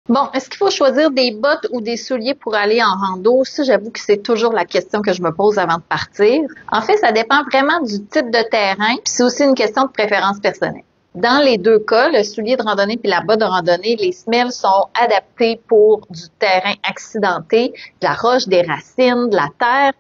Bon, est-ce qu'il faut choisir des bottes ou des souliers pour aller en rando? Ça, j'avoue que c'est toujours la question que je me pose avant de partir. En fait, ça dépend vraiment du type de terrain, puis c'est aussi une question de préférence personnelle. Dans les deux cas, le soulier de randonnée puis la botte de randonnée, les semelles sont adaptées pour du terrain accidenté, de la roche, des racines, de la terre.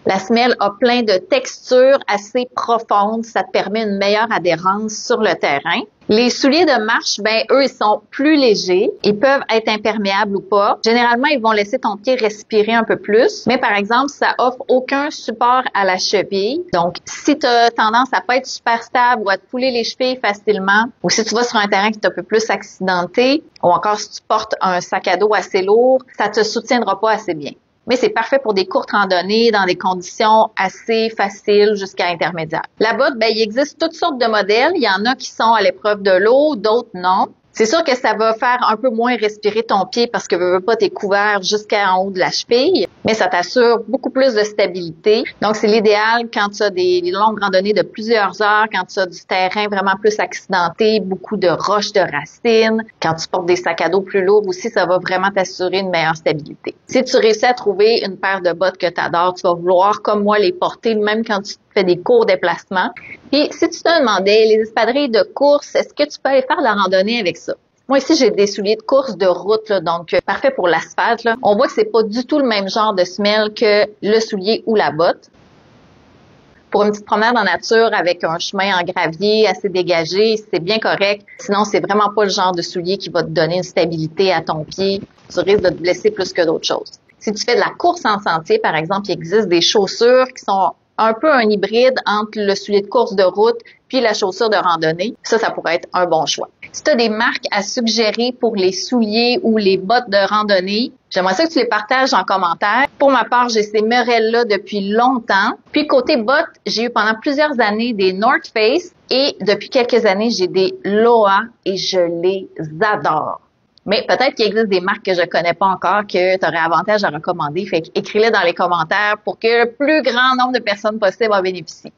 La semelle a plein de textures assez profondes, ça te permet une meilleure adhérence sur le terrain. Les souliers de marche, ben eux, ils sont plus légers, ils peuvent être imperméables ou pas. Généralement, ils vont laisser ton pied respirer un peu plus, mais par exemple, ça offre aucun support à la cheville. Donc, si tu as tendance à pas être super stable ou à te fouler les chevilles facilement, ou si tu vas sur un terrain qui est un peu plus accidenté, ou encore si tu portes un sac à dos assez lourd, ça te soutiendra pas assez bien. Mais c'est parfait pour des courtes randonnées dans des conditions assez faciles jusqu'à intermédiaires. La botte, ben, il existe toutes sortes de modèles. Il y en a qui sont à l'épreuve de l'eau, d'autres non. C'est sûr que ça va faire un peu moins respirer ton pied parce que veux pas, t'es couvert jusqu'en haut de la cheville, mais ça t'assure beaucoup plus de stabilité. Donc, c'est l'idéal quand tu as des longues randonnées de plusieurs heures, quand tu as du terrain vraiment plus accidenté, beaucoup de roches, de racines. Quand tu portes des sacs à dos plus lourds aussi, ça va vraiment t'assurer une meilleure stabilité. Si tu réussis à trouver une paire de bottes que tu adores, tu vas vouloir, comme moi, les porter même quand tu fais des courts déplacements. Puis, si tu te demandais, les espadrilles de course, est-ce que tu peux aller faire de la randonnée avec ça? Moi, ici, j'ai des souliers de course de route, là, donc parfait pour l'asphalte. Là. On voit que c'est pas du tout le même genre de semelle que le soulier ou la botte. Pour une petite promenade en nature avec un chemin en gravier assez dégagé, c'est bien correct. Sinon, c'est vraiment pas le genre de soulier qui va te donner une stabilité à ton pied. Tu risques de te blesser plus que d'autres choses. Si tu fais de la course en sentier, par exemple, il existe des chaussures qui sont un peu un hybride entre le soulier de course de route puis la chaussure de randonnée. Ça pourrait être un bon choix. Si tu as des marques à suggérer pour les souliers ou les bottes de randonnée, j'aimerais ça que tu les partages en commentaire. Pour ma part, j'ai ces Merrell-là depuis longtemps. Puis côté bottes, j'ai eu pendant plusieurs années des North Face et depuis quelques années, j'ai des Loa et je les adore. Mais peut-être qu'il existe des marques que je connais pas encore que tu aurais avantage à recommander. Fait écris-les dans les commentaires pour que le plus grand nombre de personnes possible en bénéficient.